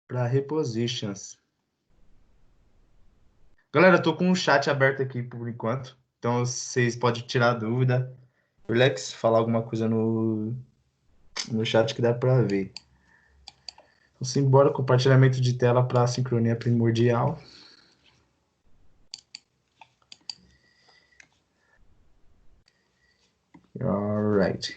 para repositions. Galera, eu tô com o chat aberto aqui por enquanto, então vocês podem tirar dúvida. Relax, falar alguma coisa no chat que dá para ver. Então, simbora, compartilhamento de tela para sincronia primordial. Alright.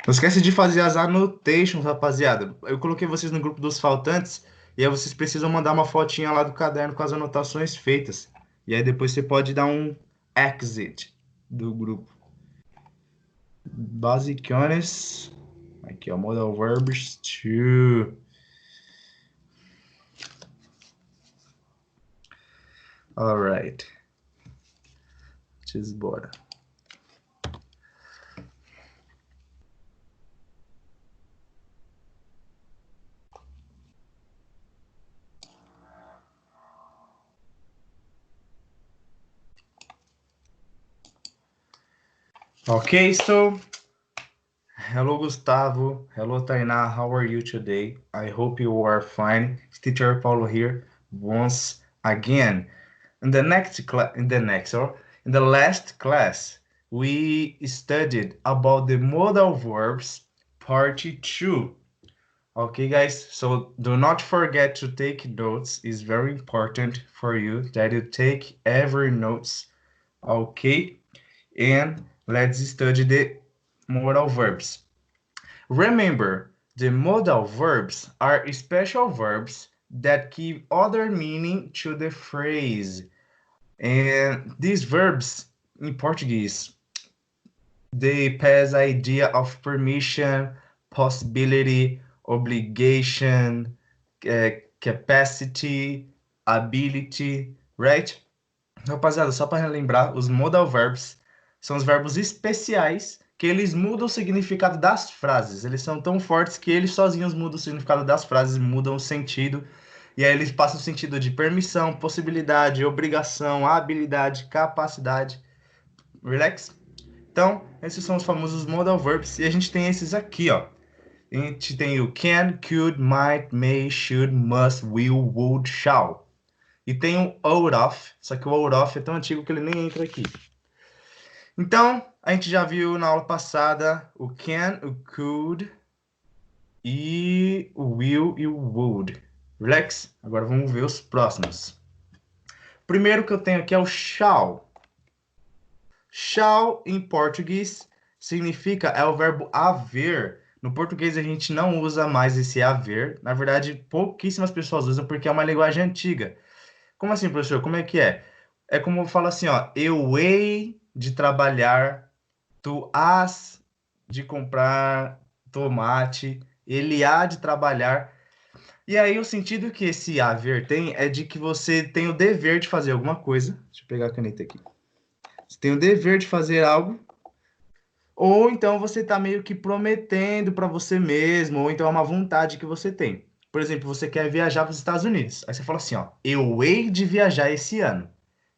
Não esquece de fazer as annotations, rapaziada. Eu coloquei vocês no grupo dos faltantes e aí vocês precisam mandar uma fotinha lá do caderno com as anotações feitas. E aí depois você pode dar um exit do grupo. Basicones. Aqui, ó, modal verbs 2. Alright. Bora. Okay, so hello Gustavo, hello Tainá, how are you today? I hope you are fine. It's Teacher Paulo here once again. In the last class, we studied about the modal verbs part 2. Okay, guys, so do not forget to take notes. It's very important for you that you take every notes. Okay, and let's study the modal verbs. Remember, the modal verbs are special verbs that give other meaning to the phrase. And these verbs in Portuguese, they pass idea of permission, possibility, obligation, capacity, ability, right? Rapaziada, só para relembrar, os modal verbs são os verbos especiais que eles mudam o significado das frases. Eles são tão fortes que eles sozinhos mudam o significado das frases, mudam o sentido. E aí eles passam o sentido de permissão, possibilidade, obrigação, habilidade, capacidade. Relax? Então, esses são os famosos modal verbs. E a gente tem esses aqui, ó. A gente tem o can, could, might, may, should, must, will, would, shall. E tem o out of, só que o out of é tão antigo que ele nem entra aqui. Então, a gente já viu na aula passada o can, o could, e o will e o would. Relax? Agora vamos ver os próximos. O primeiro que eu tenho aqui é o shall. Shall, em português, significa, é o verbo haver. No português a gente não usa mais esse haver. Na verdade, pouquíssimas pessoas usam porque é uma linguagem antiga. Como assim, professor? Como é que é? É como eu falo assim, ó. Eu hei de trabalhar, tu hás de comprar tomate, ele há de trabalhar. E aí o sentido que esse haver tem é de que você tem o dever de fazer alguma coisa. Deixa eu pegar a caneta aqui. Você tem o dever de fazer algo, ou então você está meio que prometendo para você mesmo, ou então é uma vontade que você tem. Por exemplo, você quer viajar para os Estados Unidos. Aí você fala assim, ó, eu hei de viajar esse ano.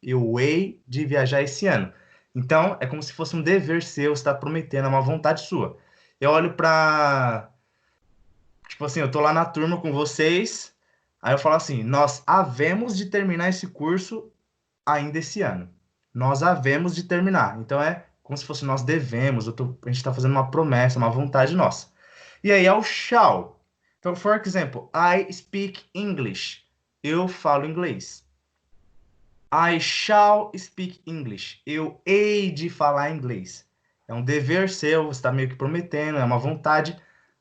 Eu hei de viajar esse ano. Então, é como se fosse um dever seu, você está prometendo, é uma vontade sua. Eu olho para, tipo assim, eu tô lá na turma com vocês, aí eu falo assim, nós havemos de terminar esse curso ainda esse ano. Nós havemos de terminar. Então é como se fosse nós devemos, a gente está fazendo uma promessa, uma vontade nossa. E aí é o shall. Então, for example, I speak English. Eu falo inglês. I shall speak English. Eu hei de falar inglês. É um dever seu, você está meio que prometendo, é uma vontade.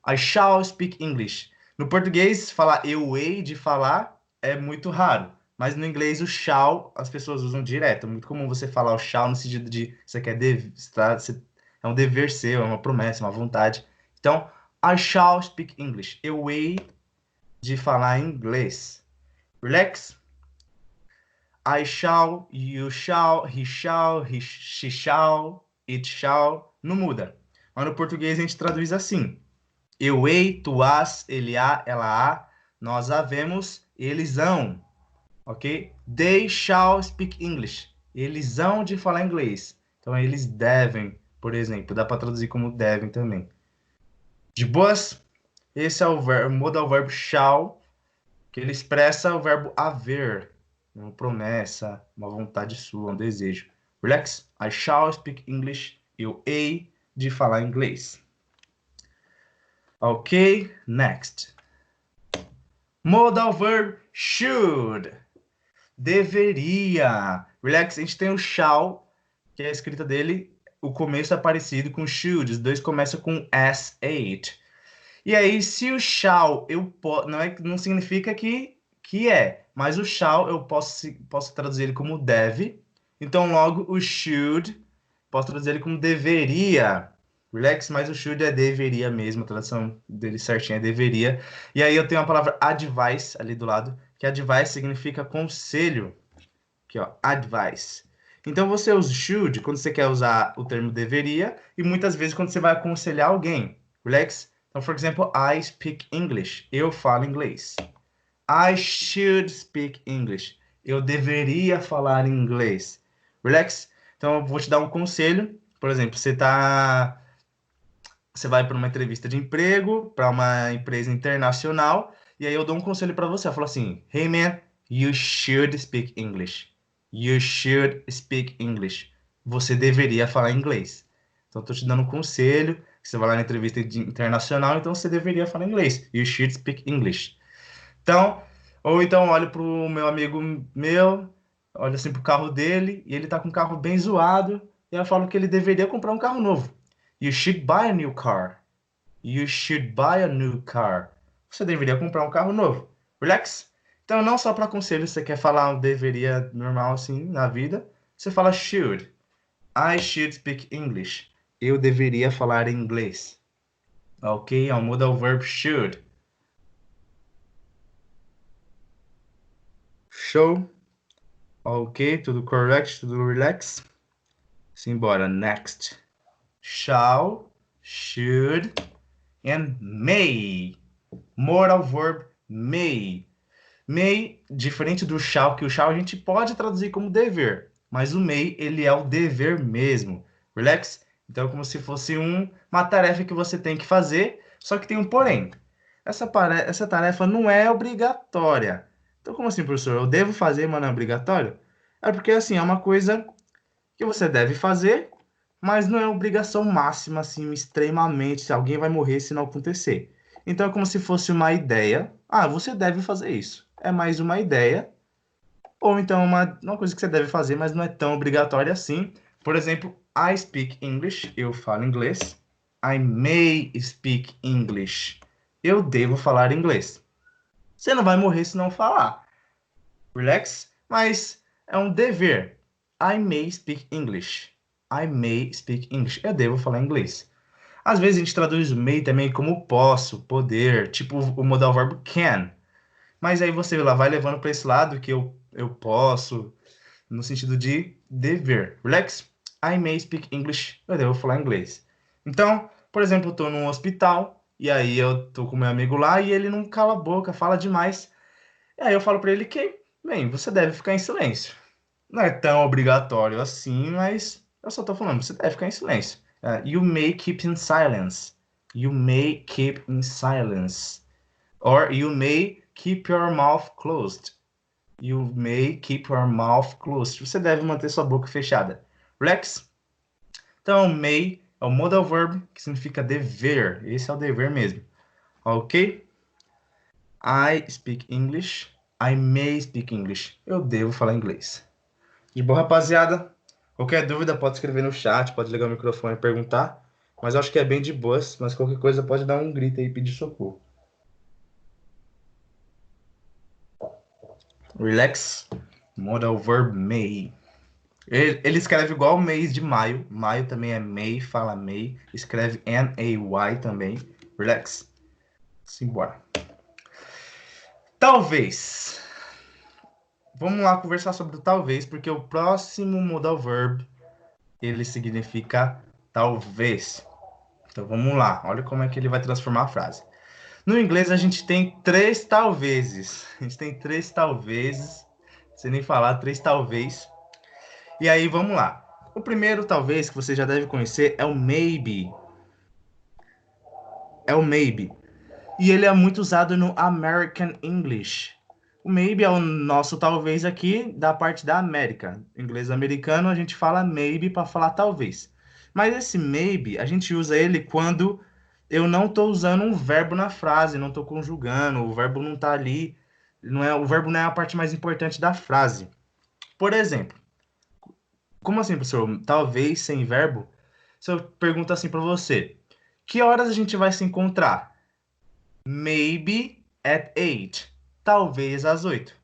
I shall speak English. No português, falar eu hei de falar é muito raro. Mas no inglês, o shall as pessoas usam direto. É muito comum você falar o shall no sentido de você quer é um dever seu, é uma promessa, uma vontade. Então, I shall speak English. Eu hei de falar inglês. Relax. I shall, you shall, he shall, she shall, it shall. Não muda. Mas no português a gente traduz assim. Eu hei, tu hás, ele há, ela há, nós havemos, Eles hão, ok? They shall speak English. Eles hão de falar inglês. Então, eles devem, por exemplo. Dá para traduzir como devem também. De boas? Esse é o modal verbo shall, que ele expressa o verbo haver. Uma promessa, uma vontade sua, um desejo. Relax. I shall speak English. Eu hei de falar inglês. Ok, next. Modal verb should. Deveria. Relax, a gente tem o shall, que é a escrita dele, o começo é parecido com should. Os dois começam com S8. E aí, se o shall não significa que é, mas o shall eu posso traduzir ele como deve. Então, logo, o should, posso traduzir ele como deveria. Relax, mas o should é deveria mesmo, a tradução dele certinha é deveria. E aí eu tenho a palavra advice ali do lado, que advice significa conselho. Aqui, ó, advice. Então você usa should quando você quer usar o termo deveria e muitas vezes quando você vai aconselhar alguém. Relax. Então, por exemplo, I speak English. Eu falo inglês. I should speak English. Eu deveria falar inglês. Relax. Então, eu vou te dar um conselho. Por exemplo, você vai para uma entrevista de emprego para uma empresa internacional e aí eu dou um conselho para você. Eu falo assim: Hey man, you should speak English. You should speak English. Você deveria falar inglês. Então, estou te dando um conselho. Você vai lá na entrevista internacional, então você deveria falar inglês. You should speak English. Então, ou então olho para o meu amigo meu, olho assim para o carro dele, e ele está com um carro bem zoado, e eu falo que ele deveria comprar um carro novo. You should buy a new car. You should buy a new car. Você deveria comprar um carro novo. Relax. Então, não só para conselho, você quer falar um deveria normal assim na vida, você fala should. I should speak English. Eu deveria falar inglês. Ok? É um modal verb should. Show. Ok, tudo correct, tudo relax. Simbora, next. Shall, should, and may. Modal verb may. May, diferente do shall, que o shall a gente pode traduzir como dever, mas o may, ele é o dever mesmo. Relax? Então, é como se fosse uma tarefa que você tem que fazer, só que tem um porém. Essa tarefa não é obrigatória. Então, como assim, professor? Eu devo fazer, mas não é obrigatório? É porque, assim, é uma coisa que você deve fazer, mas não é obrigação máxima, assim, extremamente, se alguém vai morrer se não acontecer. Então é como se fosse uma ideia. Ah, você deve fazer isso. É mais uma ideia. Ou então uma coisa que você deve fazer, mas não é tão obrigatória assim. Por exemplo, I speak English. Eu falo inglês. I may speak English. Eu devo falar inglês. Você não vai morrer se não falar. Relax. Mas é um dever. I may speak English. I may speak English. Eu devo falar inglês. Às vezes a gente traduz o may também como posso, poder, tipo o modal verbo can. Mas aí você lá vai levando para esse lado que eu posso, no sentido de dever. Relax. I may speak English. Eu devo falar inglês. Então, por exemplo, eu estou num hospital e aí eu tô com meu amigo lá e ele não cala a boca, fala demais. E aí eu falo para ele que, bem, você deve ficar em silêncio. Não é tão obrigatório assim, mas eu só tô falando, você deve ficar em silêncio. You may keep in silence. You may keep in silence. Or you may keep your mouth closed. You may keep your mouth closed. Você deve manter sua boca fechada. Relax. Então, may é o modal verb que significa dever. Esse é o dever mesmo. Ok? I speak English. I may speak English. Eu devo falar inglês. De boa, rapaziada. Qualquer dúvida pode escrever no chat, pode ligar o microfone e perguntar. Mas eu acho que é bem de boas, mas qualquer coisa pode dar um grito aí e pedir socorro. Relax. Modal verb may. Ele escreve igual o mês de maio. Maio também é May, fala May. Escreve N-A-Y também. Relax. Simbora. Talvez. Vamos lá conversar sobre o talvez, porque o próximo modal verb, ele significa talvez. Então vamos lá. Olha como é que ele vai transformar a frase. No inglês a gente tem três talvezes. A gente tem três talvezes. Sem nem falar, três talvez. E aí, vamos lá. O primeiro, talvez, que você já deve conhecer, é o maybe. É o maybe. E ele é muito usado no American English. O maybe é o nosso talvez aqui da parte da América. Em inglês americano, a gente fala maybe para falar talvez. Mas esse maybe, a gente usa ele quando eu não estou usando um verbo na frase, não estou conjugando, o verbo não está ali, não é, o verbo não é a parte mais importante da frase. Por exemplo, como assim, professor? Talvez sem verbo? Se eu pergunto assim para você, que horas a gente vai se encontrar? Maybe at 8. Talvez às 8.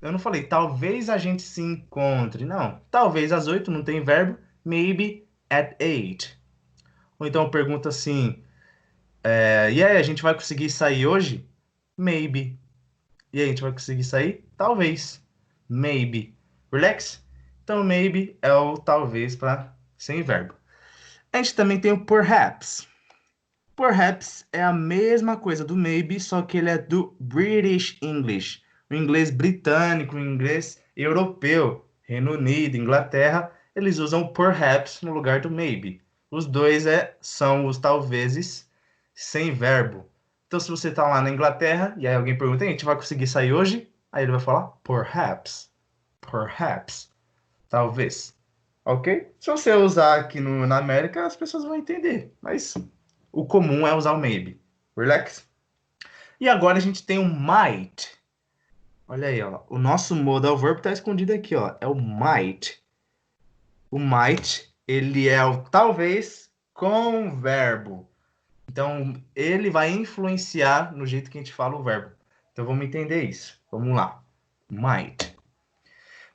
Eu não falei, talvez a gente se encontre. Não. Talvez às 8 não tem verbo. Maybe at 8. Ou então pergunta assim, e aí, a gente vai conseguir sair hoje? Maybe. E aí, a gente vai conseguir sair? Talvez. Maybe. Relax? Então, maybe é o talvez para sem verbo. A gente também tem o perhaps. Perhaps é a mesma coisa do maybe, só que ele é do British English, o inglês britânico, o inglês europeu, Reino Unido, Inglaterra, eles usam perhaps no lugar do maybe. Os dois são os talvezes sem verbo. Então, se você está lá na Inglaterra e aí alguém pergunta, a gente vai conseguir sair hoje? Aí ele vai falar perhaps, perhaps, talvez. Ok? Se você usar aqui na América, as pessoas vão entender, mas o comum é usar o maybe. Relax. E agora a gente tem o might. Olha aí, ó. O nosso modal verb está escondido aqui, ó. É o might. O might, ele é o talvez com verbo. Então, ele vai influenciar no jeito que a gente fala o verbo. Então, vamos entender isso. Vamos lá. Might.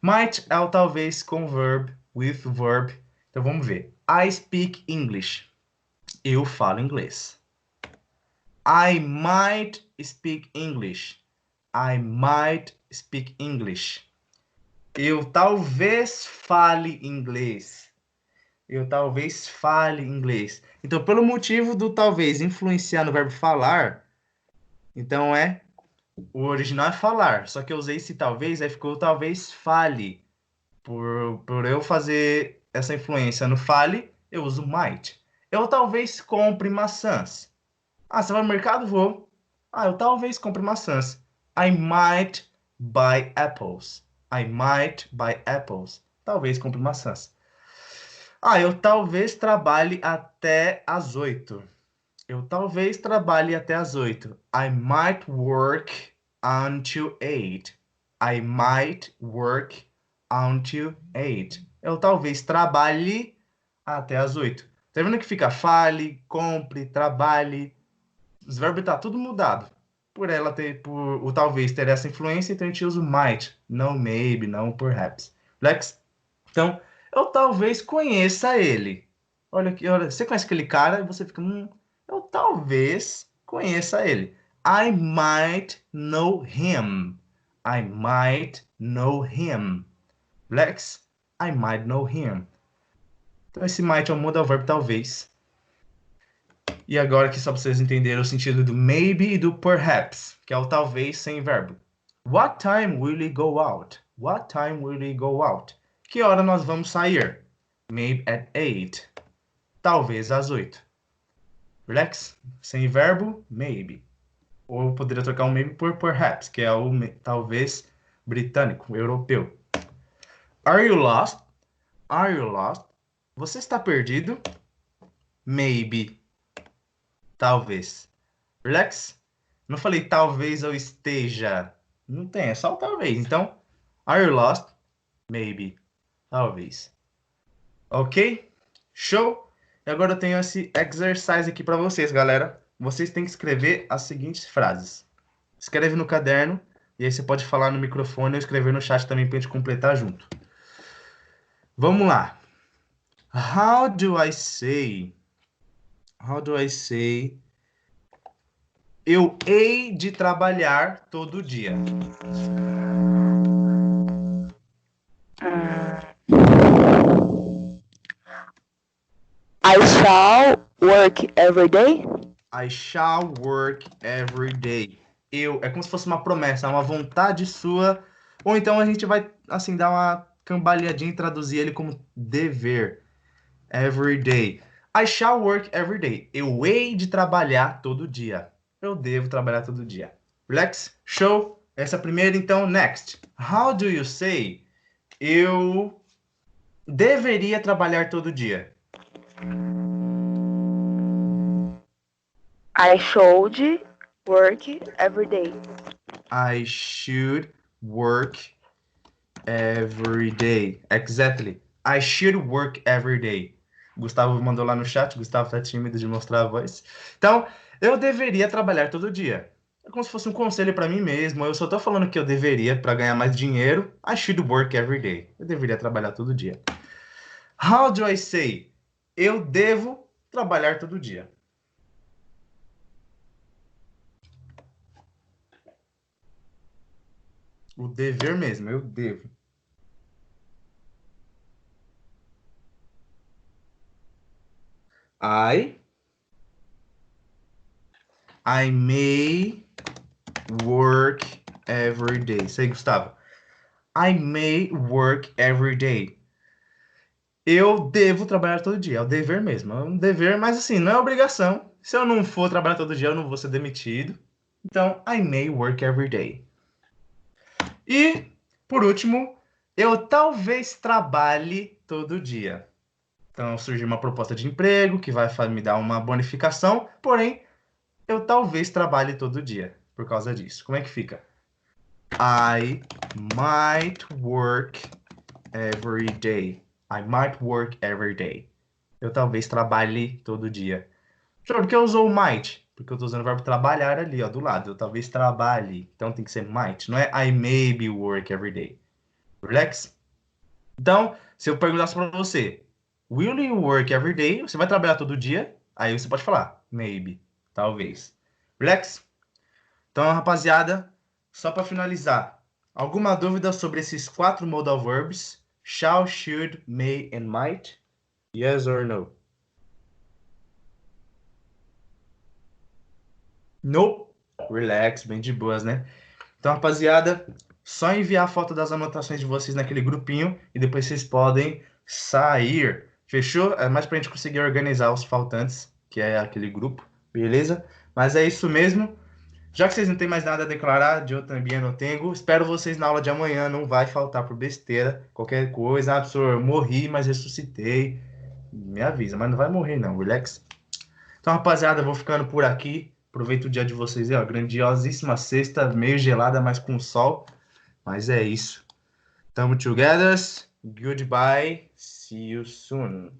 Might é o talvez com verb, with verb. Então, vamos ver. I speak English. Eu falo inglês. I might speak English. I might speak English. Eu talvez fale inglês. Eu talvez fale inglês. Então, pelo motivo do talvez influenciar no verbo falar, então o original é falar. Só que eu usei esse talvez, aí ficou talvez fale. Por eu fazer essa influência no fale, eu uso might. Eu talvez compre maçãs. Ah, você vai no mercado? Vou. Ah, eu talvez compre maçãs. I might buy apples. I might buy apples. Talvez compre maçãs. Ah, eu talvez trabalhe até às 8. Eu talvez trabalhe até às 8. I might work until 8. I might work until 8. Eu talvez trabalhe até às 8. Tá vendo que fica fale, compre, trabalhe, os verbos tá tudo mudado. Por o talvez ter essa influência, então a gente usa o might, não maybe, não perhaps. Lex? Então, eu talvez conheça ele. Olha aqui, olha, você conhece aquele cara e você fica, eu talvez conheça ele. I might know him. I might know him. Lex? I might know him. Então, esse might é o modal verbo talvez. E agora aqui só para vocês entenderem o sentido do maybe e do perhaps, que é o talvez sem verbo. What time will we go out? What time will we go out? Que hora nós vamos sair? Maybe at 8. Talvez às 8. Relax. Sem verbo, maybe. Ou eu poderia trocar o maybe por perhaps, que é o talvez britânico, europeu. Are you lost? Are you lost? Você está perdido? Maybe. Talvez. Relax. Não falei talvez eu esteja. Não tem, é só o talvez. Então, are you lost? Maybe. Talvez. Ok? Show? E agora eu tenho esse exercise aqui para vocês, galera. Vocês têm que escrever as seguintes frases. Escreve no caderno e aí você pode falar no microfone ou escrever no chat também para a gente completar junto. Vamos lá. How do I say? How do I say? Eu hei de trabalhar todo dia. I shall work every day. I shall work every day. Eu, é como se fosse uma promessa, uma vontade sua. Ou então a gente vai, assim, dar uma cambaleadinha e traduzir ele como dever. Every day. I shall work every day. Eu hei de trabalhar todo dia. Eu devo trabalhar todo dia. Relax. Show. Essa primeira, então, next. How do you say? Eu deveria trabalhar todo dia. I should work every day. I should work every day. Exactly. I should work every day. Gustavo mandou lá no chat. Gustavo tá tímido de mostrar a voz. Então, eu deveria trabalhar todo dia. É como se fosse um conselho para mim mesmo. Eu só tô falando que eu deveria para ganhar mais dinheiro. I should work every day. Eu deveria trabalhar todo dia. How do I say? Eu devo trabalhar todo dia. O dever mesmo, eu devo. I may work every day. Isso aí, Gustavo. I may work every day. Eu devo trabalhar todo dia. É o dever mesmo. É um dever, mas assim, não é obrigação. Se eu não for trabalhar todo dia, eu não vou ser demitido. Então, I may work every day. E, por último, eu talvez trabalhe todo dia. Então, surgiu uma proposta de emprego que vai me dar uma bonificação, porém, eu talvez trabalhe todo dia por causa disso. Como é que fica? I might work every day. I might work every day. Eu talvez trabalhe todo dia. Por que eu usou o might? Porque eu estou usando o verbo trabalhar ali, ó, do lado. Eu talvez trabalhe. Então tem que ser might. Não é I maybe work every day. Relax? Então, se eu perguntasse para você, will you work every day? Você vai trabalhar todo dia? Aí você pode falar, maybe. Talvez. Relax? Então, rapaziada, só para finalizar, alguma dúvida sobre esses 4 modal verbs? Shall, should, may and might? Yes or no? Nope. Relax, bem de boas, né? Então, rapaziada, só enviar a foto das anotações de vocês naquele grupinho e depois vocês podem sair. Fechou? É mais pra gente conseguir organizar os faltantes, que é aquele grupo, beleza? Mas é isso mesmo. Já que vocês não têm mais nada a declarar, eu também não tenho. Espero vocês na aula de amanhã, não vai faltar por besteira. Qualquer coisa, ah, professor, eu morri, mas ressuscitei. Me avisa, mas não vai morrer não, relax. Então, rapaziada, eu vou ficando por aqui. Aproveita o dia de vocês aí, ó. Grandiosíssima sexta, meio gelada, mas com sol. Mas é isso. Tamo together. Goodbye. See you soon.